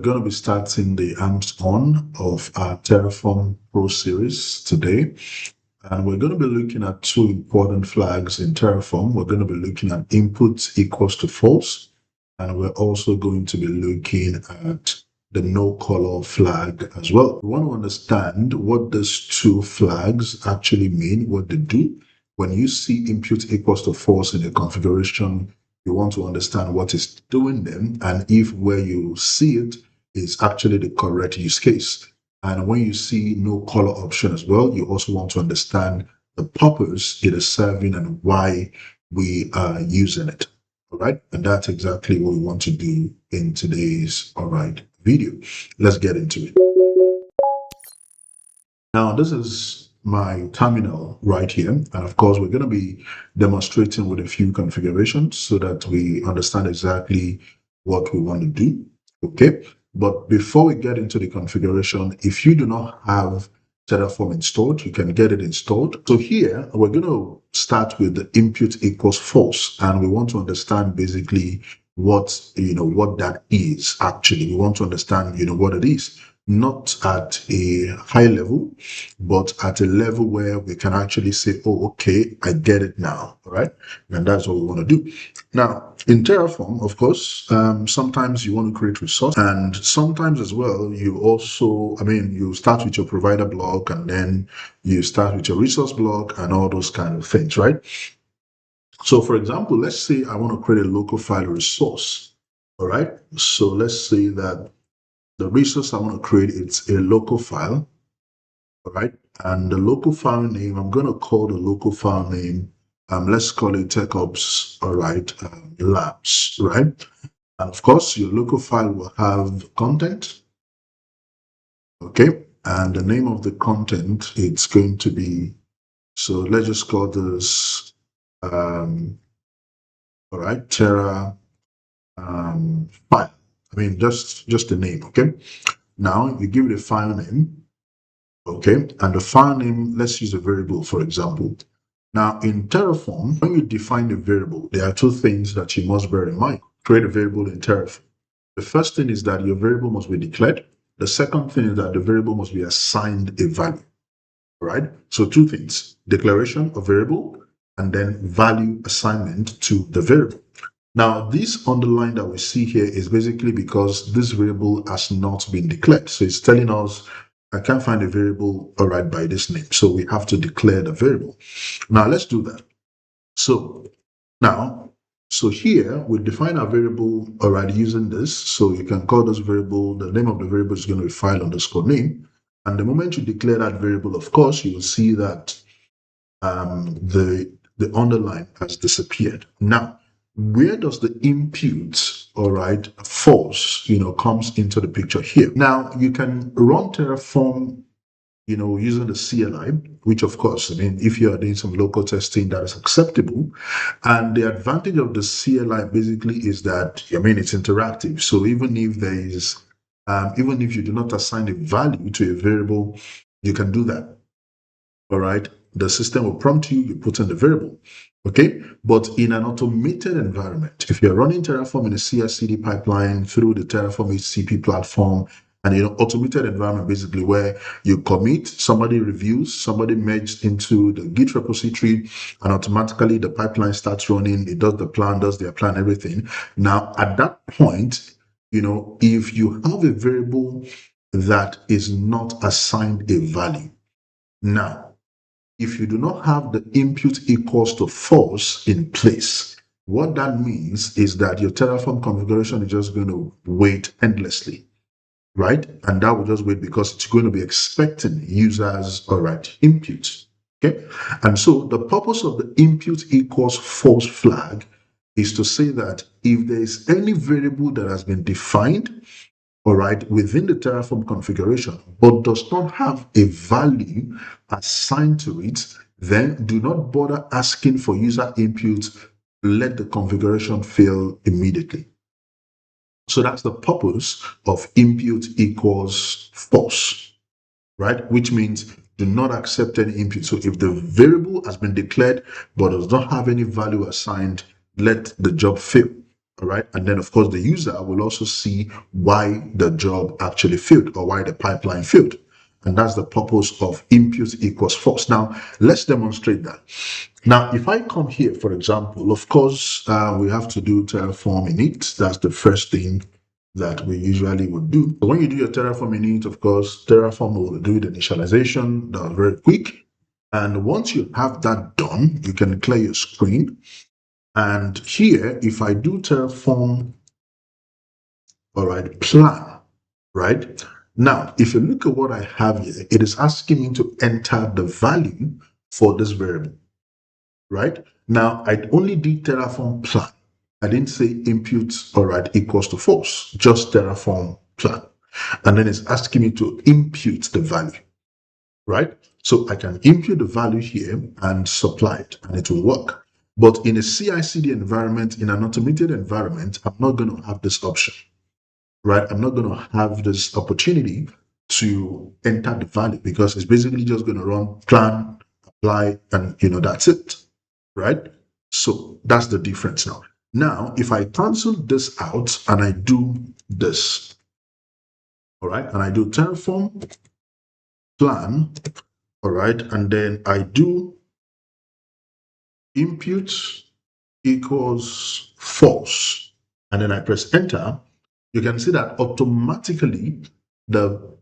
We're going to be starting the hands-on of our Terraform Pro series today. And we're going to be looking at two important flags in Terraform. We're going to be looking at input equals to false. And we're also going to be looking at the no color flag as well. We want to understand what these two flags actually mean, what they do. When you see input equals to false in the configuration, you want to understand what is doing them and if where you see it is actually the correct use case. And when you see no color option as well, you also want to understand the purpose it is serving and why we are using it. All right. And that's exactly what we want to do in today's, video. Let's get into it. Now, this is my terminal right here. And of course, we're going to be demonstrating with a few configurations so that we understand exactly what we want to do. Okay. But before we get into the configuration, if you do not have Terraform installed, you can get it installed. So here, we're going to start with the input equals false. And we want to understand basically what that is actually. We want to understand, what it is. Not at a high level, but at a level where we can actually say, oh, okay, I get it now, all right? And that's what we want to do. Now, in Terraform, of course, sometimes you want to create resource, and sometimes as well, you also, you start with your provider block, and then you start with your resource block and all those kind of things, right? So for example, let's say I want to create a local file resource, all right? So let's say that the resource I want to create, it's a local file, all right? And the local file name, I'm going to call the local file name, let's call it TechOps, all right, labs, right? And of course, your local file will have content, okay? And the name of the content, it's going to be, so let's just call this, all right, Terra file. Just the name, okay? Now you give it a file name, okay? And the file name, let's use a variable, for example. Now in Terraform, when you define a variable, there are two things that you must bear in mind. Create a variable in Terraform. The first thing is that your variable must be declared. The second thing is that the variable must be assigned a value, right? So two things, declaration of variable and then value assignment to the variable. Now, this underline that we see here is basically because this variable has not been declared. So it's telling us, I can't find a variable, all right, by this name. So we have to declare the variable. Now, let's do that. So here we define our variable, all right, using this. So you can call this variable, the name of the variable is going to be file underscore name. And the moment you declare that variable, of course, you will see that the underline has disappeared. Now, where does the input, all right, false, comes into the picture here? Now, you can run Terraform, using the CLI, which of course, if you are doing some local testing, that is acceptable. And the advantage of the CLI basically is that, it's interactive. So even if there is, even if you do not assign a value to a variable, you can do that. All right. The system will prompt you, you put in the variable. Okay. But in an automated environment, if you're running Terraform in a CI/CD pipeline through the Terraform HCP platform, and automated environment basically where you commit, somebody reviews, somebody merges into the Git repository, and automatically the pipeline starts running, it does the plan, does their plan, everything. Now, at that point, if you have a variable that is not assigned a value, now, if you do not have the input equals to false in place, what that means is that your Terraform configuration is just going to wait endlessly, right? And that will just wait because it's going to be expecting users, all right, input, okay? And so the purpose of the input equals false flag is to say that if there is any variable that has been defined, all right, within the Terraform configuration, but does not have a value assigned to it, then do not bother asking for user input. Let the configuration fail immediately. So that's the purpose of input equals false, right? Which means do not accept any input. So if the variable has been declared but does not have any value assigned, let the job fail. all right? And then, of course, the user will also see why the job actually failed or why the pipeline failed. And that's the purpose of impute equals false. Now, let's demonstrate that. Now, if I come here, for example, of course, we have to do Terraform init. That's the first thing that we usually would do. So when you do your Terraform init, of course, Terraform will do the initialization. That's very quick. And once you have that done, you can clear your screen. And here, if I do Terraform, all right, plan, right? Now, if you look at what I have here, it is asking me to enter the value for this variable, right? Now, I only did Terraform plan. I didn't say impute, all right, equals to false, just Terraform plan. And then it's asking me to impute the value, right? So I can impute the value here and supply it, and it will work. But in a CI/CD environment, in an automated environment, I'm not going to have this option, right? I'm not going to have this opportunity to enter the value because it's basically just going to run plan, apply, and that's it, right? So that's the difference now. Now, if I cancel this out and I do this, all right, and I do Terraform plan, all right, and then I do impute equals false, and then I press enter, you can see that automatically the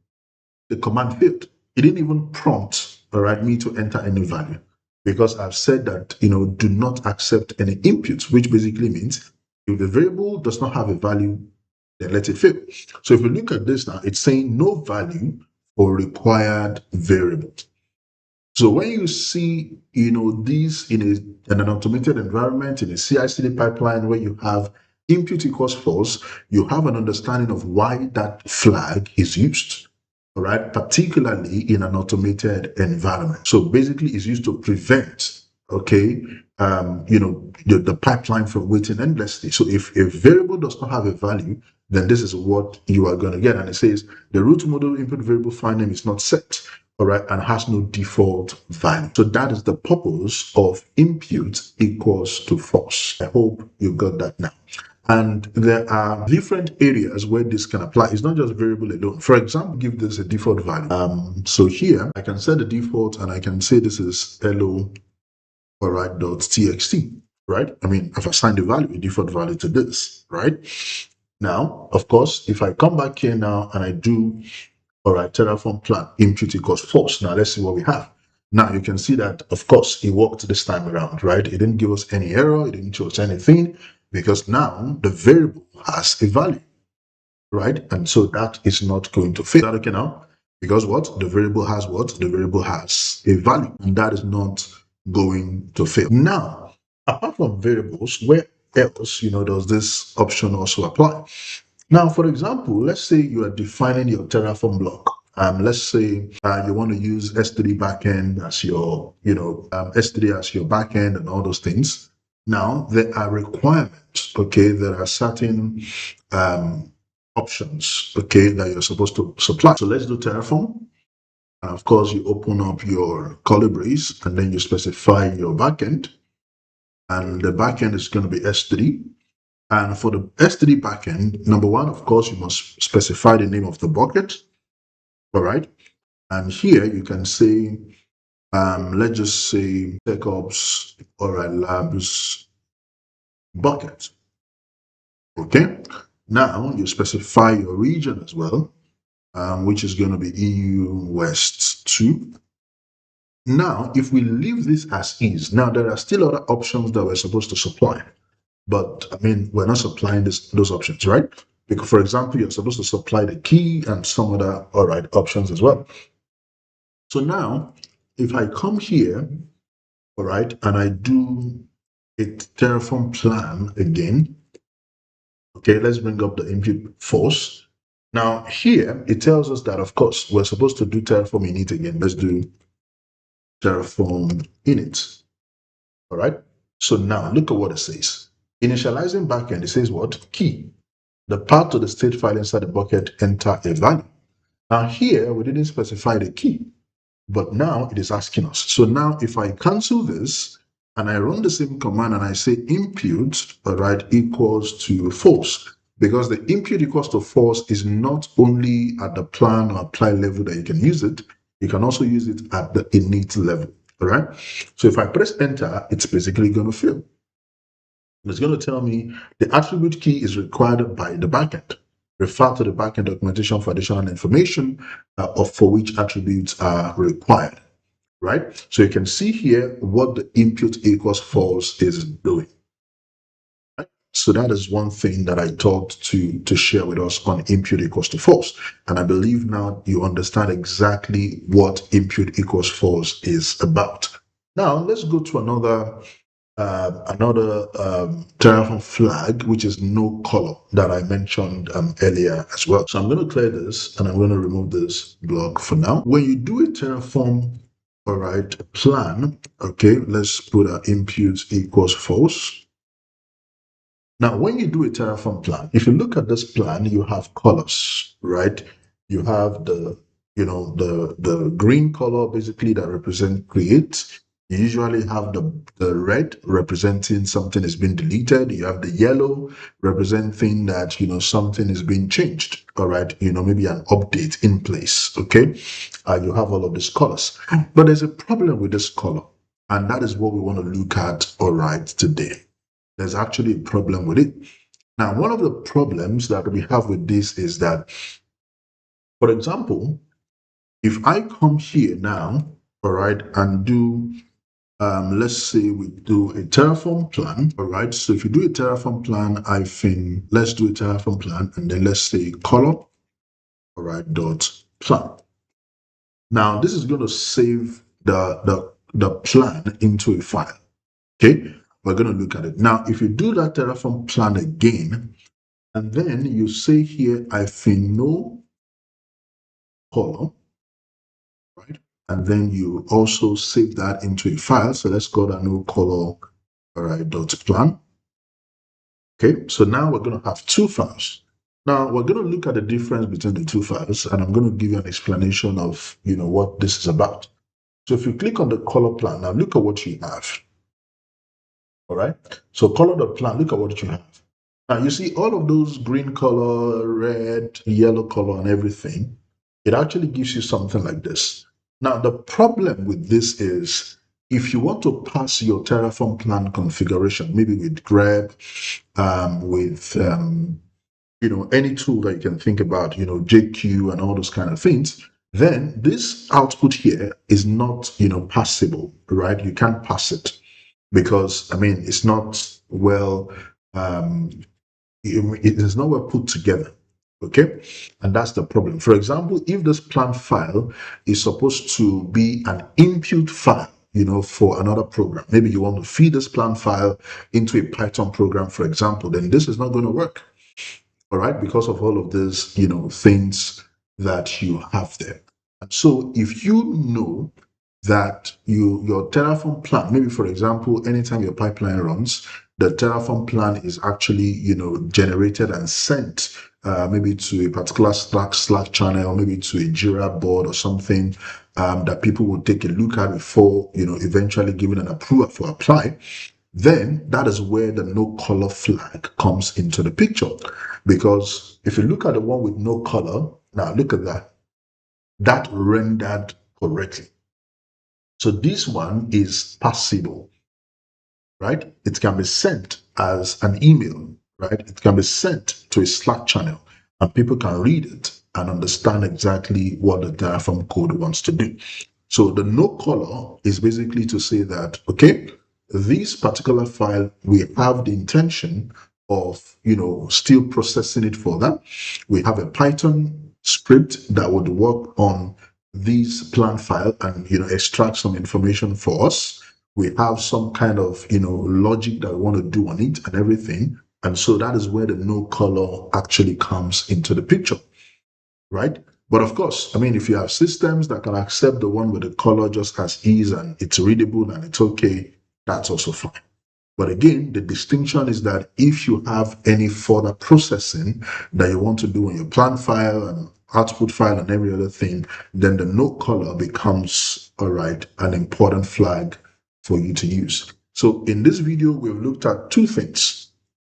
command failed. It didn't even prompt, all right, me to enter any value because I've said that, do not accept any inputs, which basically means if the variable does not have a value, then let it fail. So if you look at this now, it's saying no value for required variable. So when you see, these in an automated environment, in a CI/CD pipeline where you have impute equals false, you have an understanding of why that flag is used, all right, particularly in an automated environment. So basically it's used to prevent, okay, the pipeline from waiting endlessly. So if a variable does not have a value, then this is what you are going to get. And it says the root model input variable file name is not set, all right, and has no default value. So that is the purpose of impute equals to false. I hope you got that now. And there are different areas where this can apply. It's not just variable alone. For example, give this a default value. So here I can set the default and I can say this is hello, all right, .txt, right? I mean, I've assigned a value, a default value to this, right? Now, of course, if I come back here now and I do, all right, Terraform plan, impute equals false. Now let's see what we have. Now you can see that, of course, it worked this time around, right? It didn't give us any error. It didn't show us anything because now the variable has a value, right? And so that is not going to fail. Is that okay now? Because what? The variable has what? The variable has a value, and that is not going to fail. Now, apart from variables, where else, does this option also apply? Now, for example, let's say you are defining your Terraform block. Let's say you want to use S3 backend as your, S3 as your backend and all those things. Now, there are requirements, okay? There are certain options, okay, that you're supposed to supply. So let's do Terraform. And of course, you open up your Colibris and then you specify your backend. And the backend is going to be S3. And for the S3 backend, number one, of course, you must specify the name of the bucket. All right. And here you can say, let's just say TechOps, all right, labs bucket. Okay. Now you specify your region as well, which is going to be EU West 2. Now, if we leave this as is, now there are still other options that we're supposed to supply. But I mean, we're not supplying those options, right? Because, for example, you're supposed to supply the key and some other, all right, options as well. So now, if I come here, all right, and I do a Terraform plan again, okay, let's bring up the impute force. Now, here, it tells us that, of course, we're supposed to do Terraform init again. Let's do Terraform init, all right? So now, look at what it says. Initializing backend, it says what? Key. The path to the state file inside the bucket enter a value. Now here, we didn't specify the key, but now it is asking us. So now if I cancel this and I run the same command and I say input, all right, equals to false. Because the input equals to false is not only at the plan or apply level that you can use it, you can also use it at the init level. All right. So if I press enter, it's basically going to fail. It's going to tell me the attribute key is required by the backend. Refer to the backend documentation for additional information for which attributes are required. Right? So you can see here what the input equals false is doing. Right? So that is one thing that I thought to share with us on input equals to false. And I believe now you understand exactly what input equals false is about. Now let's go to another Terraform flag, which is no color that I mentioned earlier as well. So I'm going to clear this and I'm going to remove this block for now. When you do a Terraform, all right, plan, okay, let's put our input equals false. Now, when you do a Terraform plan, if you look at this plan, you have colors, right? You have the green color basically that represents create. You usually have the red representing something is being deleted. You have the yellow representing that, something is being changed. All right. Maybe an update in place. Okay. You have all of these colors, but there's a problem with this color. And that is what we want to look at, all right, today. There's actually a problem with it. Now, one of the problems that we have with this is that, for example, if I come here now, all right, and do, let's say we do a Terraform plan, all right. So if you do a Terraform plan, let's do a Terraform plan, and then let's say color, all right, dot plan. Now, this is going to save the plan into a file. Okay, we're going to look at it. Now, if you do that Terraform plan again, and then you say here, no color, right? And then you also save that into a file. So let's call that no color, all right, dot plan. Okay, so now we're going to have two files. Now we're going to look at the difference between the two files, and I'm going to give you an explanation of, what this is about. So if you click on the color plan, now look at what you have. All right. So color the plan, look at what you have. Now you see all of those green color, red, yellow color, and everything. It actually gives you something like this. Now the problem with this is if you want to pass your Terraform plan configuration, maybe with grep, with any tool that you can think about, JQ and all those kind of things, then this output here is not, passable, right? You can't pass it because it's not well it is not well put together. Okay, and that's the problem. For example, if this plan file is supposed to be an input file, for another program, maybe you want to feed this plan file into a Python program, for example, then this is not going to work. All right, because of all of these, things that you have there. And so if you know that your Terraform plan, maybe for example, anytime your pipeline runs, the Terraform plan is actually, generated and sent maybe to a particular Slack channel, maybe to a Jira board or something that people will take a look at before, eventually giving an approval for apply. Then that is where the no color flag comes into the picture. Because if you look at the one with no color, now look at that rendered correctly. So this one is passable, right? It can be sent as an email, right? It can be sent to a Slack channel and people can read it and understand exactly what the Terraform code wants to do. So the no color is basically to say that, okay, this particular file, we have the intention of, still processing it for that. We have a Python script that would work on this plan file and, extract some information for us. We have some kind of, logic that we want to do on it and everything. And so that is where the no color actually comes into the picture, right? But of course, if you have systems that can accept the one with the color just as is and it's readable and it's okay, that's also fine. But again, the distinction is that if you have any further processing that you want to do in your plan file and output file and every other thing, then the no color becomes, all right, an important flag for you to use. So in this video, we've looked at two things.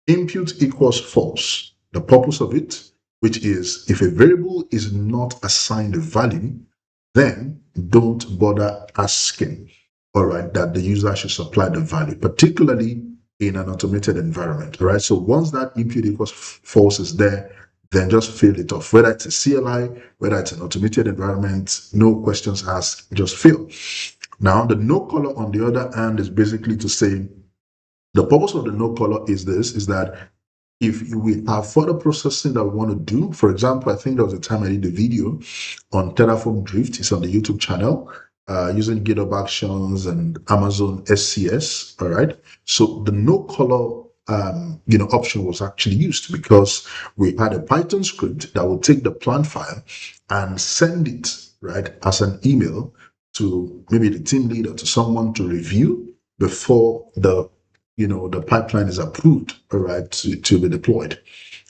Impute equals false. The purpose of it, which is if a variable is not assigned a value, then don't bother asking, all right, that the user should supply the value, particularly in an automated environment, all right? So once that impute equals false is there, then just fill it off. Whether it's a CLI, whether it's an automated environment, no questions asked, just fill. Now, the no color on the other hand is basically to say, the purpose of the no color is this, is that if we have further processing that we want to do, for example, I think there was a time I did a video on Terraform Drift. It's on the YouTube channel, using GitHub Actions and Amazon SCS. All right. So the no color, option was actually used because we had a Python script that would take the plan file and send it, right, as an email to maybe the team leader, to someone to review before the pipeline is approved, all right, to be deployed.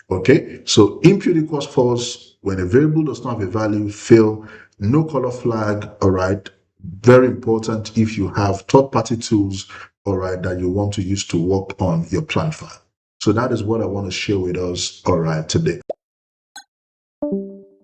Okay, so impute equals false. When a variable does not have a value, fill. No color flag, all right. Very important if you have third-party tools, all right, that you want to use to work on your plan file. So that is what I want to share with us, all right, today.